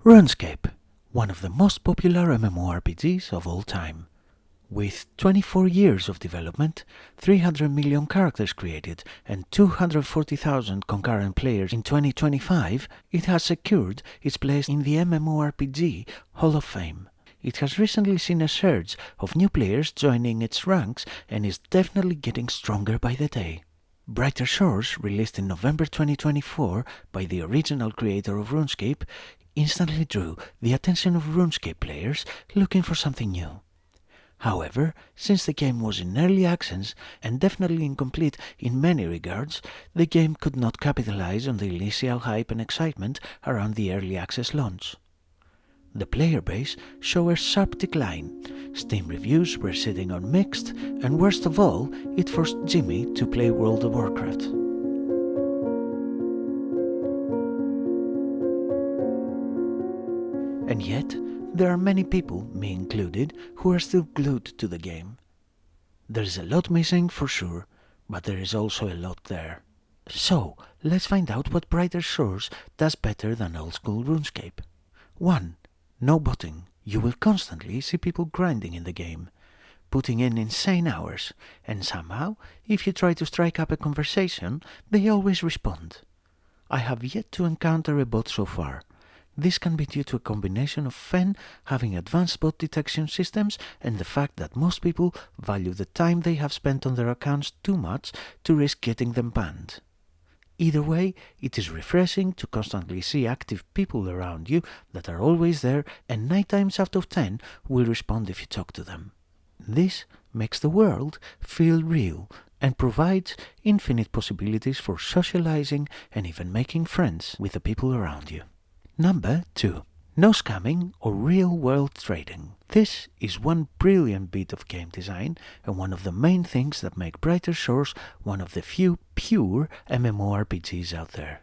Runescape, one of the most popular MMORPGs of all time. With 24 years of development, 300 million characters created, and 240,000 concurrent players in 2025, it has secured its place in the MMORPG Hall of Fame. It has recently seen a surge of new players joining its ranks and is definitely getting stronger by the day. Brighter Shores, released in November 2024 by the original creator of RuneScape, instantly drew the attention of RuneScape players looking for something new. However, since the game was in early access and definitely incomplete in many regards, the game could not capitalize on the initial hype and excitement around the early access launch. The player base showed a sharp decline. Steam reviews were sitting on mixed, and worst of all, it forced Jimmy to play World of Warcraft. And yet, there are many people, me included, who are still glued to the game. There's a lot missing for sure, but there is also a lot there. So, let's find out what Brighter Shores does better than Old School Runescape. 1. No botting. You will constantly see people grinding in the game, putting in insane hours, and somehow, if you try to strike up a conversation, they always respond. I have yet to encounter a bot so far. This can be due to a combination of Fen having advanced bot detection systems and the fact that most people value the time they have spent on their accounts too much to risk getting them banned. Either way, it is refreshing to constantly see active people around you that are always there and 9 times out of 10 will respond if you talk to them. This makes the world feel real and provides infinite possibilities for socializing and even making friends with the people around you. Number 2. No scamming or real-world trading. This is one brilliant bit of game design and one of the main things that make Brighter Shores one of the few pure MMORPGs out there.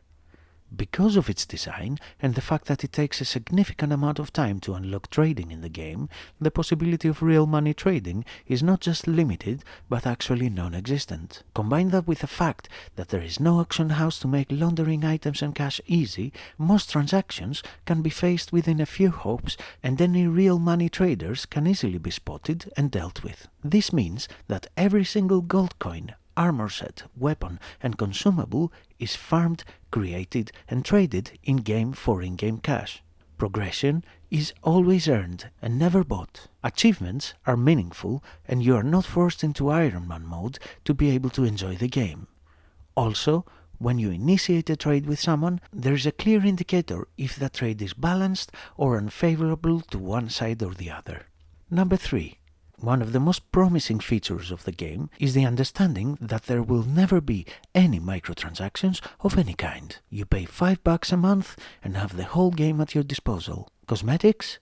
Because of its design and the fact that it takes a significant amount of time to unlock trading in the game, the possibility of real money trading is not just limited, but actually non-existent. Combine that with the fact that there is no auction house to make laundering items and cash easy, most transactions can be faced within a few hops and any real money traders can easily be spotted and dealt with. This means that every single gold coin, armor set, weapon and consumable is farmed, created and traded in-game for in-game cash. Progression is always earned and never bought. Achievements are meaningful and you are not forced into Iron Man mode to be able to enjoy the game. Also, when you initiate a trade with someone, there is a clear indicator if that trade is balanced or unfavorable to one side or the other. Number 3. One of the most promising features of the game is the understanding that there will never be any microtransactions of any kind. You pay $5 a month and have the whole game at your disposal. Cosmetics?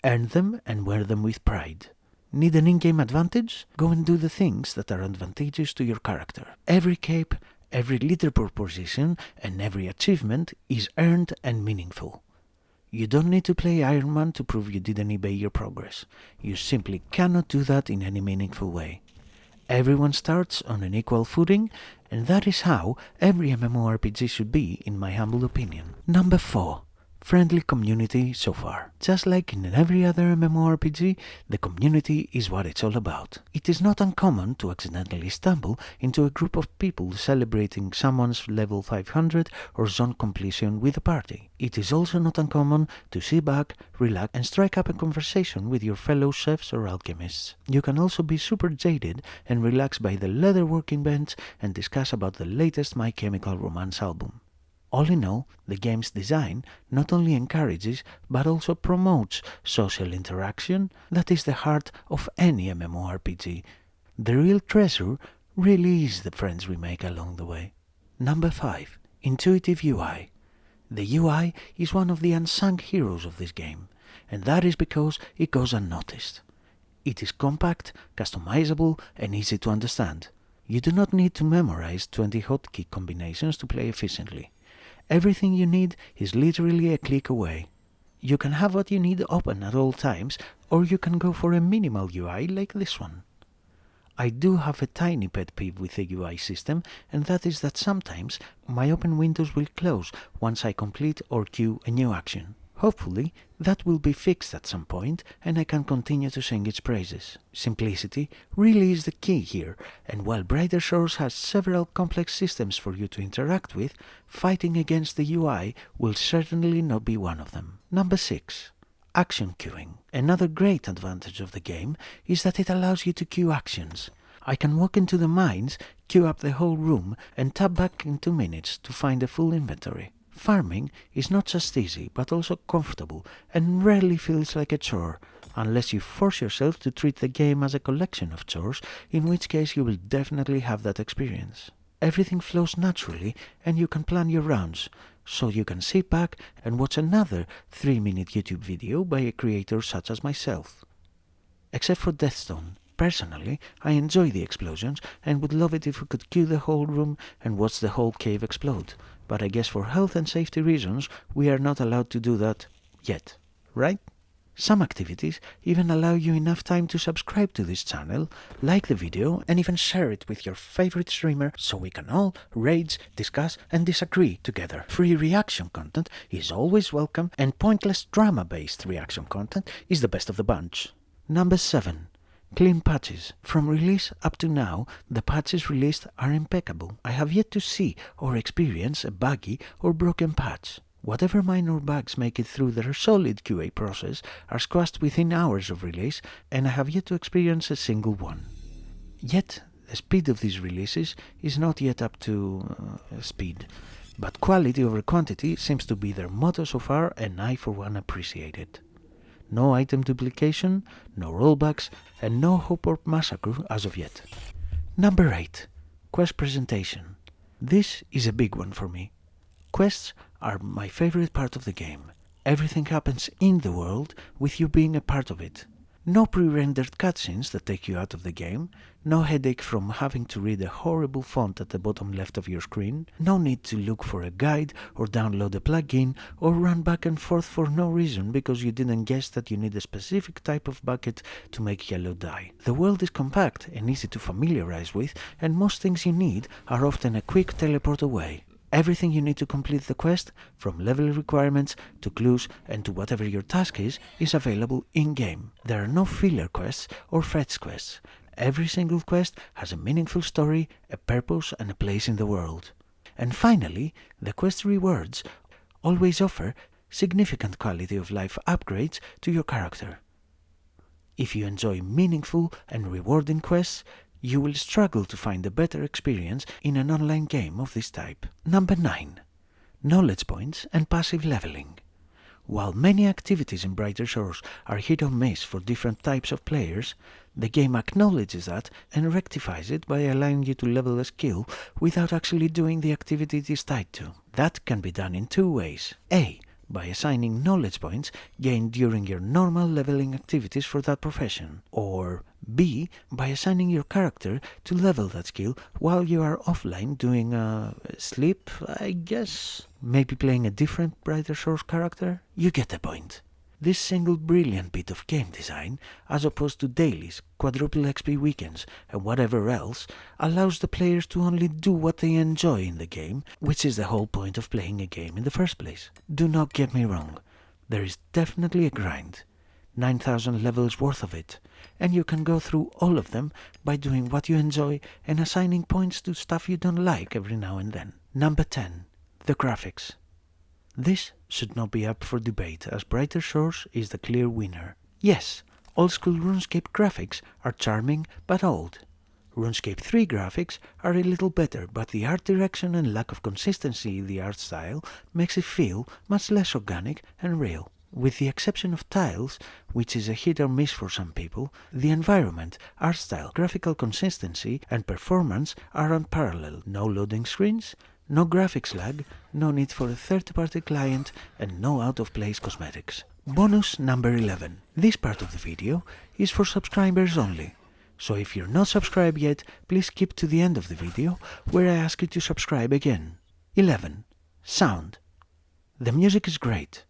Earn them and wear them with pride. Need an in-game advantage? Go and do the things that are advantageous to your character. Every cape, every leaderboard position and every achievement is earned and meaningful. You don't need to play Iron Man to prove you didn't eBay your progress. You simply cannot do that in any meaningful way. Everyone starts on an equal footing, and that is how every MMORPG should be, in my humble opinion. Number 4. Friendly community so far. Just like in every other MMORPG, the community is what it's all about. It is not uncommon to accidentally stumble into a group of people celebrating someone's level 500 or zone completion with a party. It is also not uncommon to sit back, relax and strike up a conversation with your fellow chefs or alchemists. You can also be super jaded and relax by the leatherworking bench and discuss about the latest My Chemical Romance album. All in all, the game's design not only encourages but also promotes social interaction that is the heart of any MMORPG. The real treasure really is the friends we make along the way. Number 5. Intuitive UI. The UI is one of the unsung heroes of this game, and that is because it goes unnoticed. It is compact, customizable and easy to understand. You do not need to memorize 20 hotkey combinations to play efficiently. Everything you need is literally a click away. You can have what you need open at all times, or you can go for a minimal UI like this one. I do have a tiny pet peeve with the UI system, and that is that sometimes my open windows will close once I complete or queue a new action. Hopefully, that will be fixed at some point and I can continue to sing its praises. Simplicity really is the key here, and while Brighter Shores has several complex systems for you to interact with, fighting against the UI will certainly not be one of them. Number 6. Action queuing. Another great advantage of the game is that it allows you to queue actions. I can walk into the mines, queue up the whole room, and tap back in 2 minutes to find a full inventory. Farming is not just easy, but also comfortable, and rarely feels like a chore, unless you force yourself to treat the game as a collection of chores, in which case you will definitely have that experience. Everything flows naturally, and you can plan your rounds, so you can sit back and watch another 3-minute YouTube video by a creator such as myself. Except for Deathstone. Personally, I enjoy the explosions and would love it if we could queue the whole room and watch the whole cave explode. But I guess for health and safety reasons, we are not allowed to do that yet, right? Some activities even allow you enough time to subscribe to this channel, like the video, and even share it with your favorite streamer so we can all rage, discuss, and disagree together. Free reaction content is always welcome, and pointless drama-based reaction content is the best of the bunch. Number 7. Clean patches. From release up to now, the patches released are impeccable. I have yet to see or experience a buggy or broken patch. Whatever minor bugs make it through their solid QA process are squashed within hours of release, and I have yet to experience a single one. Yet, the speed of these releases is not yet up to speed, but quality over quantity seems to be their motto so far, and I for one appreciate it. No item duplication, no rollbacks, and no Hopewort massacre as of yet. Number 8. Quest presentation. This is a big one for me. Quests are my favorite part of the game. Everything happens in the world with you being a part of it. No pre-rendered cutscenes that take you out of the game, no headache from having to read a horrible font at the bottom left of your screen, no need to look for a guide or download a plugin or run back and forth for no reason because you didn't guess that you need a specific type of bucket to make yellow dye. The world is compact and easy to familiarize with, and most things you need are often a quick teleport away. Everything you need to complete the quest, from level requirements to clues and to whatever your task is available in-game. There are no filler quests or fetch quests. Every single quest has a meaningful story, a purpose, and a place in the world. And finally, the quest rewards always offer significant quality of life upgrades to your character. If you enjoy meaningful and rewarding quests, you will struggle to find a better experience in an online game of this type. Number 9. Knowledge points and passive leveling. While many activities in Brighter Shores are hit or miss for different types of players, the game acknowledges that and rectifies it by allowing you to level a skill without actually doing the activity it is tied to. That can be done in 2 ways. A. By assigning knowledge points gained during your normal leveling activities for that profession, or B. By assigning your character to level that skill while you are offline doing sleep, I guess? Maybe playing a different Brighter Shores character? You get the point. This single brilliant bit of game design, as opposed to dailies, quadruple XP weekends, and whatever else, allows the players to only do what they enjoy in the game, which is the whole point of playing a game in the first place. Do not get me wrong, there is definitely a grind. 9,000 levels worth of it, and you can go through all of them by doing what you enjoy and assigning points to stuff you don't like every now and then. Number 10. The graphics. This should not be up for debate, as Brighter Shores is the clear winner. Yes, Old School Runescape graphics are charming but old. RuneScape 3 graphics are a little better, but the art direction and lack of consistency in the art style makes it feel much less organic and real. With the exception of tiles, which is a hit or miss for some people, the environment, art style, graphical consistency, and performance are unparalleled. No loading screens, no graphics lag, no need for a third-party client, and no out-of-place cosmetics. Bonus number 11. This part of the video is for subscribers only. So if you're not subscribed yet, please skip to the end of the video, where I ask you to subscribe again. 11. Sound. The music is great.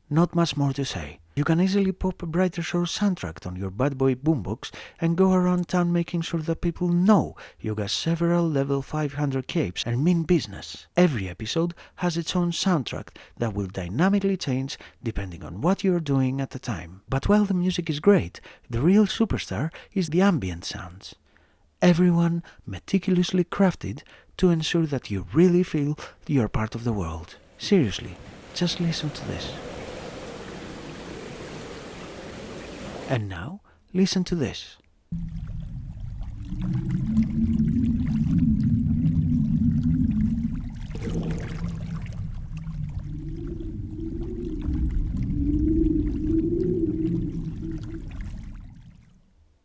Not much more to say. You can easily pop a Brighter Shores soundtrack on your bad boy boombox and go around town making sure that people know you got several level 500 capes and mean business. Every episode has its own soundtrack that will dynamically change depending on what you're doing at the time. But while the music is great, the real superstar is the ambient sounds. Everyone meticulously crafted to ensure that you really feel you're part of the world. Seriously, just listen to this. And now, listen to this.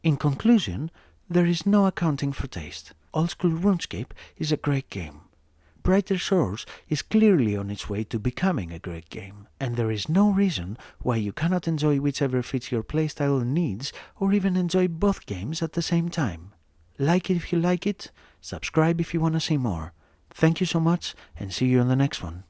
In conclusion, there is no accounting for taste. Old School Runescape is a great game. Brighter Shores is clearly on its way to becoming a great game, and there is no reason why you cannot enjoy whichever fits your playstyle and needs, or even enjoy both games at the same time. Like it if you like it, subscribe if you want to see more. Thank you so much, and see you on the next one.